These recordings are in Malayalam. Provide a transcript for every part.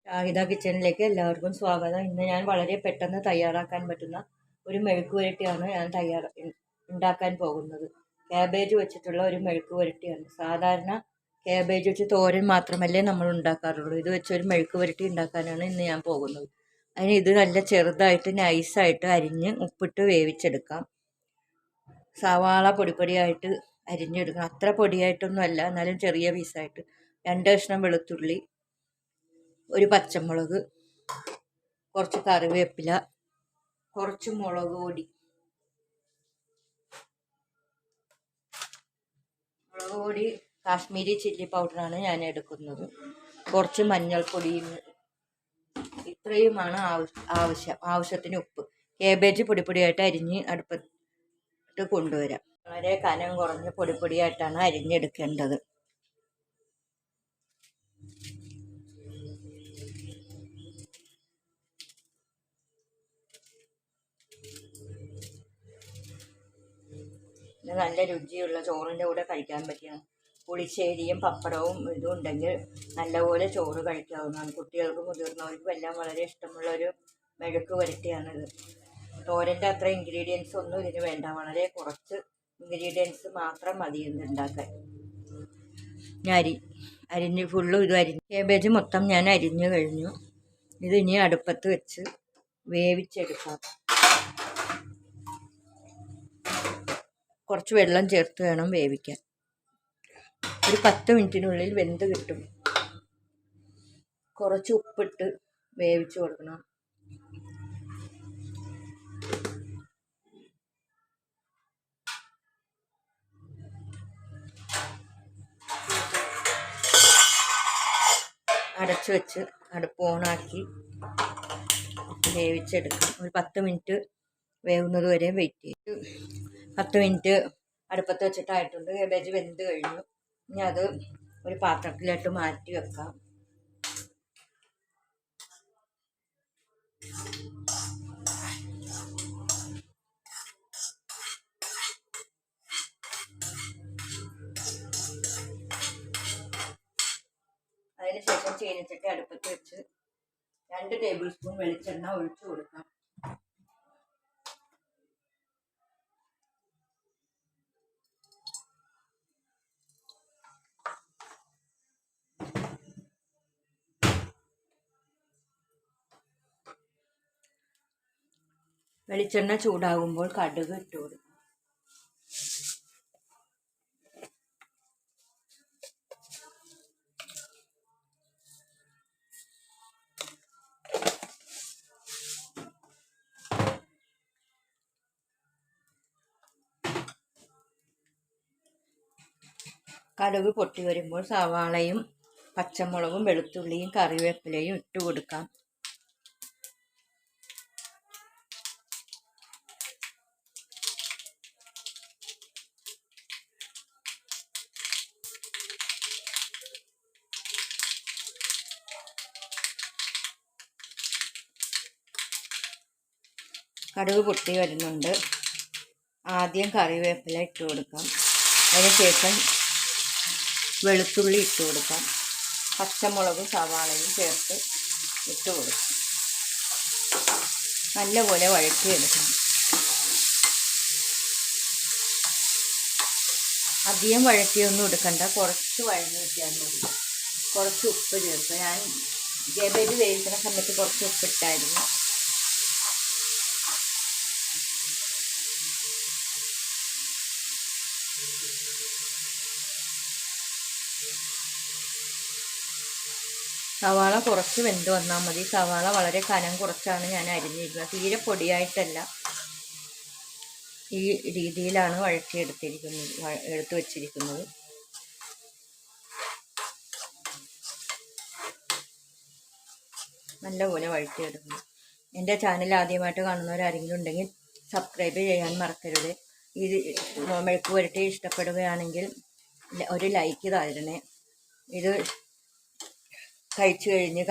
ഷാഹിദ കിച്ചണിലേക്ക് എല്ലാവർക്കും സ്വാഗതം. ഇന്ന് ഞാൻ വളരെ പെട്ടെന്ന് തയ്യാറാക്കാൻ പറ്റുന്ന ഒരു മെഴുക്ക് പുരട്ടിയാണ് ഞാൻ ഉണ്ടാക്കാൻ പോകുന്നത്. ക്യാബേജ് വെച്ചിട്ടുള്ള ഒരു മെഴുക്ക് പുരട്ടിയാണ്. സാധാരണ ക്യാബേജ് വെച്ച് തോരൻ മാത്രമല്ലേ നമ്മൾ ഉണ്ടാക്കാറുള്ളൂ. ഇത് വെച്ച് ഒരു മെഴുക്ക് പുരട്ടി ഉണ്ടാക്കാനാണ് ഇന്ന് ഞാൻ പോകുന്നത്. അതിന് ഇത് നല്ല ചെറുതായിട്ട് നൈസായിട്ട് അരിഞ്ഞ് ഉപ്പിട്ട് വേവിച്ചെടുക്കാം. സവാള പൊടിയായിട്ട് അരിഞ്ഞെടുക്കണം. അത്ര പൊടിയായിട്ടൊന്നും അല്ല, എന്നാലും ചെറിയ പീസായിട്ട്. 2 കഷ്ണം വെളുത്തുള്ളി, ഒരു പച്ചമുളക്, കുറച്ച് കറിവേപ്പില, കുറച്ച് മുളക് പൊടി. കാശ്മീരി ചില്ലി പൗഡറാണ് ഞാൻ എടുക്കുന്നത്. കുറച്ച് മഞ്ഞൾപ്പൊടിയും. ഇത്രയുമാണ് ആവശ്യത്തിന് ഉപ്പ്. കേബേജ് പൊടിയായിട്ട് അരിഞ്ഞ് അടുപ്പത്ത് കൊണ്ടുവരാം. വളരെ കനം കുറഞ്ഞ് പൊടിയായിട്ടാണ് അരിഞ്ഞെടുക്കേണ്ടത്. നല്ല രുചിയുള്ള ചോറിൻ്റെ കൂടെ കഴിക്കാൻ പറ്റിയ പുളിശ്ശേരിയും പപ്പടവും ഇതും ഉണ്ടെങ്കിൽ നല്ലപോലെ ചോറ് കഴിക്കാവുന്നതാണ്. കുട്ടികൾക്കും മുതിർന്നവർക്കും എല്ലാം വളരെ ഇഷ്ടമുള്ളൊരു മെഴുക്ക് പുരട്ടിയാണിത്. തോരൻ്റെ അത്ര ഇൻഗ്രീഡിയൻസ് ഒന്നും ഇതിന് വേണ്ട. വളരെ കുറച്ച് ഇൻഗ്രീഡിയൻസ് മാത്രം മതി ഉണ്ടാക്കാൻ. ഞാൻ അരിഞ്ഞ് ഫുള്ളും ഇത് കേബേജ് മൊത്തം ഞാൻ അരിഞ്ഞു കഴിഞ്ഞു. ഇത് ഇനി അടുപ്പത്ത് വെച്ച് വേവിച്ചെടുക്കാം. കുറച്ച് വെള്ളം ചേർത്ത് വേണം വേവിക്കാൻ. ഒരു 10 മിനിറ്റിനുള്ളിൽ വെന്ത് കിട്ടും. കുറച്ച് ഉപ്പിട്ട് വേവിച്ച് കൊടുക്കണം. അടച്ചു വെച്ച് അടുപ്പ് ഓണാക്കി വേവിച്ചെടുക്കാം. ഒരു 10 മിനിറ്റ് വേവുന്നത് വരെ വെയിറ്റ് ചെയ്യും. 10 മിനിറ്റ് അടുപ്പത്ത് വെച്ചിട്ടായിട്ടുണ്ട്. കേബേജ് വെന്ത് കഴിഞ്ഞു. ഇനി അത് ഒരു പാത്രത്തിലോട്ട് മാറ്റി വെക്കാം. അതിനുശേഷം ചീനിച്ചട്ടി അടുപ്പത്ത് വെച്ച് 2 ടേബിൾ സ്പൂൺ വെളിച്ചെണ്ണ ഒഴിച്ചു കൊടുക്കാം. വെളിച്ചെണ്ണ ചൂടാകുമ്പോൾ കടുക് ഇട്ട് കൊടുക്കും. കടുക് പൊട്ടി വരുമ്പോൾ സവാളയും പച്ചമുളകും വെളുത്തുള്ളിയും കറിവേപ്പിലയും ഇട്ട് കൊടുക്കാം. കടുക് പൊട്ടി വരുന്നുണ്ട്. ആദ്യം കറിവേപ്പില ഇട്ട് കൊടുക്കാം. അതിനുശേഷം വെളുത്തുള്ളി ഇട്ട് കൊടുക്കാം. പച്ചമുളകും സവാളയും ചേർത്ത് ഇട്ട് കൊടുക്കാം. നല്ലപോലെ വഴറ്റിയെടുക്കണം. അധികം വഴറ്റിയൊന്നും എടുക്കണ്ട, കുറച്ച് വഴഞ്ഞ് കിട്ടിയാൽ മതി. കുറച്ച് ഉപ്പ് ചേർത്ത്, ഞാൻ കേബേജ് വേവിക്കുന്ന സമയത്ത് കുറച്ച് ഉപ്പിട്ടായിരുന്നു. സവാള കുറച്ച് വെന്ത് വന്നാൽ മതി. സവാള വളരെ കനം കുറച്ചാണ് ഞാൻ അരിഞ്ഞിരിക്കുന്നത്. തീരെ പൊടിയായിട്ടല്ല, ഈ രീതിയിലാണ് എടുത്തു വച്ചിരിക്കുന്നത്. നല്ലപോലെ വഴറ്റിയെടുക്കണം. എൻ്റെ ചാനൽ ആദ്യമായിട്ട് കാണുന്നവരാരെങ്കിലും ഉണ്ടെങ്കിൽ സബ്സ്ക്രൈബ് ചെയ്യാൻ മറക്കരുത്. ഇത് മെഴുക്ക് പുരട്ടി ഇഷ്ടപ്പെടുകയാണെങ്കിൽ ഒരു ലൈക്ക് തരണേ. ഇത് കഴിച്ചു കഴിഞ്ഞ്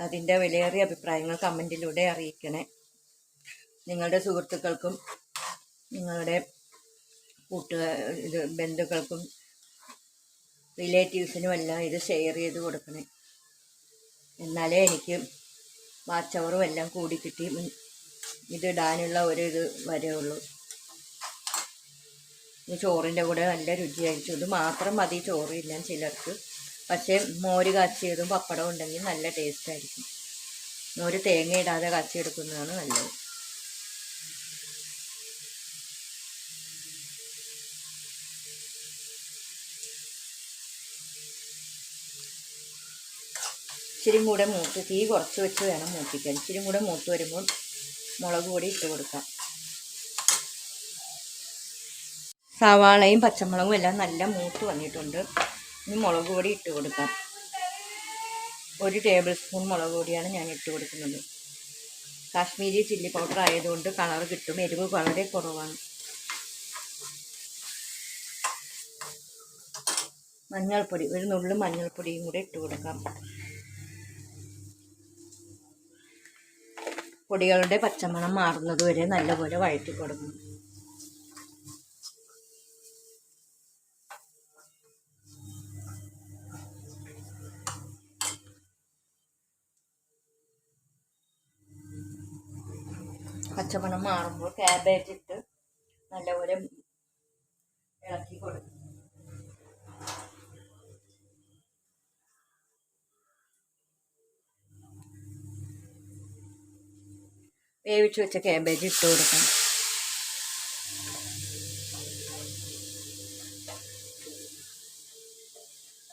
അതിൻ്റെ വിലയേറിയ അഭിപ്രായങ്ങൾ കമൻറ്റിലൂടെ അറിയിക്കണേ. നിങ്ങളുടെ സുഹൃത്തുക്കൾക്കും നിങ്ങളുടെ ബന്ധുക്കൾക്കും റിലേറ്റീവ്സിനും എല്ലാം ഇത് ഷെയർ ചെയ്ത് കൊടുക്കണേ. എന്നാലേ എനിക്ക് മാച്ചവറും എല്ലാം കൂടി കിട്ടി ഇതിടാനുള്ള ഒരു ഇത് വരെയുള്ളൂ. ഈ ചോറിൻ്റെ കൂടെ നല്ല രുചിയായിരിക്കും. ഇത് മാത്രം മതി ചോറ് തിന്നാൻ ചിലർക്ക്. പക്ഷേ മോര് കാച്ചിയതും പപ്പടവും ഉണ്ടെങ്കിൽ നല്ല ടേസ്റ്റായിരിക്കും. മോര് തേങ്ങ ഇടാതെ കാച്ചിയെടുക്കുന്നതാണ് നല്ലത്. ഇച്ചിരി കൂടെ മൂത്ത്, തീ കുറച്ച് വെച്ച് വേണം മൂപ്പിക്കാൻ. ഇച്ചിരി കൂടെ മൂത്ത് വരുമ്പോൾ മുളക് പൊടി ഇട്ട് കൊടുക്കാം. സവാളയും പച്ചമുളകും എല്ലാം നല്ല മൂത്ത് വന്നിട്ടുണ്ട്. ഇനി മുളക് പൊടി ഇട്ട് കൊടുക്കാം. 1 ടേബിൾ സ്പൂൺ മുളക് പൊടിയാണ് ഞാൻ ഇട്ട് കൊടുക്കുന്നത്. കാശ്മീരി ചില്ലി പൗഡർ ആയതുകൊണ്ട് കളർ കിട്ടും. എരിവ് വളരെ കുറവാണ്. മഞ്ഞൾപ്പൊടി, ഒരു നുള്ളു മഞ്ഞൾപ്പൊടിയും കൂടെ ഇട്ട് കൊടുക്കാം. പൊടികളുടെ പച്ചമണം മാറുന്നത് വരെ നല്ലപോലെ വഴറ്റി കൊടുക്കണം. പച്ചമണം മാറുമ്പോൾ ക്യാബേജ് ഇട്ട് നല്ലപോലെ ഇളക്കി കൊടുക്കും. വേവിച്ച് വെച്ച ക്യാബേജ് ഇട്ട് കൊടുക്കാം.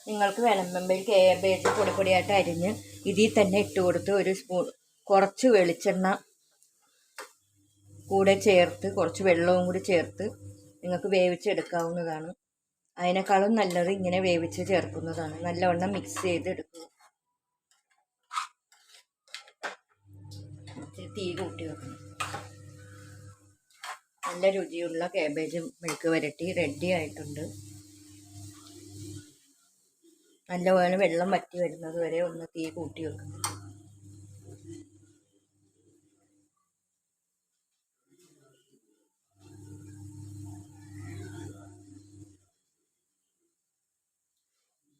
നിങ്ങൾക്ക് വേണമെങ്കിൽ ക്യാബേജ് പൊടിയായിട്ട് അരിഞ്ഞ് ഇതിൽ തന്നെ ഇട്ട് കൊടുത്ത് ഒരു സ്പൂൺ കുറച്ച് വെളിച്ചെണ്ണ കൂടെ ചേർത്ത്, കുറച്ച് വെള്ളവും കൂടി ചേർത്ത് നിങ്ങൾക്ക് വേവിച്ചെടുക്കാവുന്നതാണ്. അതിനേക്കാളും നല്ലത് ഇങ്ങനെ വേവിച്ച് ചേർക്കുന്നതാണ്. നല്ലവണ്ണം മിക്സ് ചെയ്തെടുക്കുക. തീ കൂട്ടി വെക്കണം. നല്ല രുചിയുള്ള ക്യാബേജ് മെഴുക്ക് വരട്ടി റെഡി ആയിട്ടുണ്ട്. നല്ലപോലെ വെള്ളം വറ്റി വരുന്നത് വരെ ഒന്ന് തീ കൂട്ടി വെക്കണം.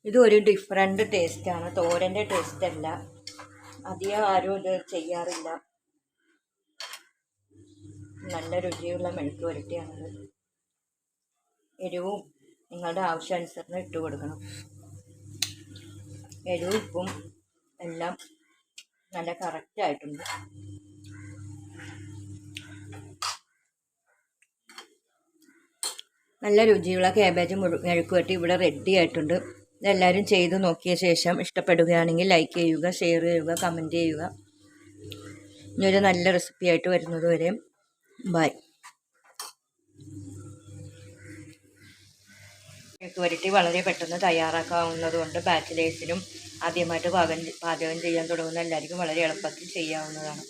ഇതൊരു ഡിഫറെൻ്റ് ടേസ്റ്റാണ്. തോരൻ്റെ ടേസ്റ്റ് അല്ല. അധികം ആരും ഇത് ചെയ്യാറില്ല. നല്ല രുചിയുള്ള മെഴുക്ക് വരട്ടിയാണത്. എരിവും നിങ്ങളുടെ ആവശ്യാനുസരണം ഇട്ട് കൊടുക്കണം. എരിവും ഉപ്പും എല്ലാം നല്ല കറക്റ്റായിട്ടുണ്ട്. നല്ല രുചിയുള്ള ക്യാബേജ് മെഴുക്ക് വരട്ടി ഇവിടെ റെഡി ആയിട്ടുണ്ട്. ഇതെല്ലാവരും ചെയ്ത് നോക്കിയ ശേഷം ഇഷ്ടപ്പെടുകയാണെങ്കിൽ ലൈക്ക് ചെയ്യുക, ഷെയർ ചെയ്യുക, കമൻറ്റ് ചെയ്യുക. ഇനിയൊരു നല്ല റെസിപ്പി ആയിട്ട് വരുന്നത് വരെ ബൈ. മെഴുക്ക് വരട്ടി വളരെ പെട്ടെന്ന് തയ്യാറാക്കാവുന്നതുകൊണ്ട് ബാച്ചിലേഴ്സിനും ആദ്യമായിട്ട് പാചകം ചെയ്യാൻ തുടങ്ങുന്ന എല്ലാവർക്കും വളരെ എളുപ്പത്തിൽ ചെയ്യാവുന്നതാണ്.